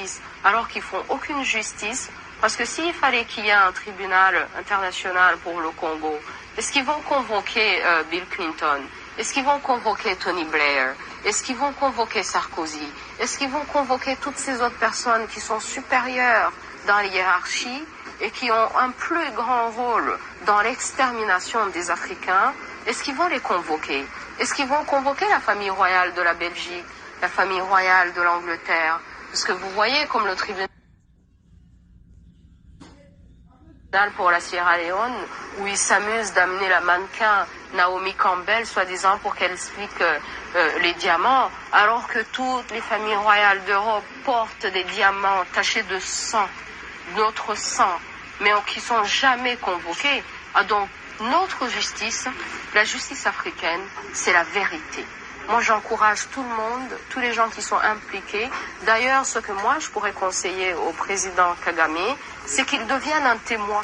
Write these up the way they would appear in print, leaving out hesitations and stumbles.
justice alors qu'ils font aucune justice. Parce que s'il fallait qu'il y ait un tribunal international pour le Congo, est-ce qu'ils vont convoquer Bill Clinton? Est-ce qu'ils vont convoquer Tony Blair? Est-ce qu'ils vont convoquer Sarkozy? Est-ce qu'ils vont convoquer toutes ces autres personnes qui sont supérieures dans les hiérarchies et qui ont un plus grand rôle dans l'extermination des Africains? Est-ce qu'ils vont les convoquer? Est-ce qu'ils vont convoquer la famille royale de la Belgique, la famille royale de l'Angleterre? Parce que vous voyez comme le tribunal pour la Sierra Leone, où ils s'amusent d'amener la mannequin Naomi Campbell, soi-disant pour qu'elle explique les diamants, alors que toutes les familles royales d'Europe portent des diamants tachés de sang, notre sang, mais qui sont jamais convoqués. Ah, donc, notre justice, la justice africaine, c'est la vérité. Moi, j'encourage tout le monde, tous les gens qui sont impliqués. D'ailleurs, ce que moi, je pourrais conseiller au président Kagame, c'est qu'il devienne un témoin.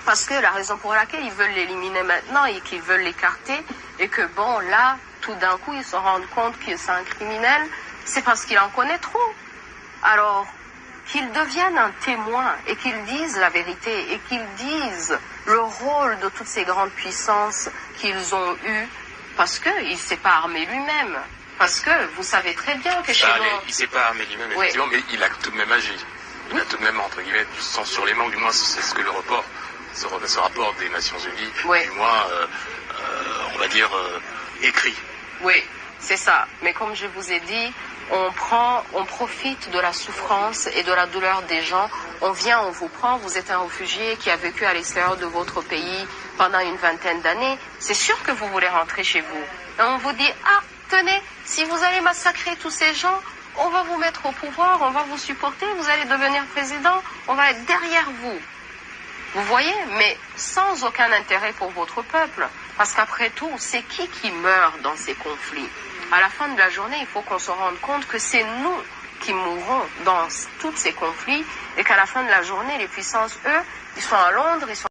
Parce que la raison pour laquelle ils veulent l'éliminer maintenant et qu'ils veulent l'écarter, et que bon, là, tout d'un coup, ils se rendent compte que c'est un criminel, c'est parce qu'il en connaît trop. Alors, qu'il devienne un témoin et qu'il dise la vérité et qu'il dise le rôle de toutes ces grandes puissances qu'ils ont eues. Parce qu'il ne s'est pas armé lui-même. Parce que vous savez très bien que chez nous... Il ne s'est pas armé lui-même, effectivement, oui. Mais il a tout de même agi. Il a tout de même, entre guillemets, du sang sur les mains, du moins c'est ce que ce rapport des Nations Unies, oui. Du moins, on va dire, écrit. Oui, c'est ça. Mais comme je vous ai dit, on profite de la souffrance et de la douleur des gens. On vient, on vous prend, vous êtes un réfugié qui a vécu à l'extérieur de votre pays pendant une vingtaine d'années. C'est sûr que vous voulez rentrer chez vous. Et on vous dit, ah, tenez, si vous allez massacrer tous ces gens, on va vous mettre au pouvoir, on va vous supporter, vous allez devenir président, on va être derrière vous. Vous voyez, mais sans aucun intérêt pour votre peuple. Parce qu'après tout, c'est qui meurt dans ces conflits? À la fin de la journée, il faut qu'on se rende compte que c'est nous qui mourrons dans tous ces conflits et qu'à la fin de la journée, les puissances, eux, ils sont à Londres, ils sont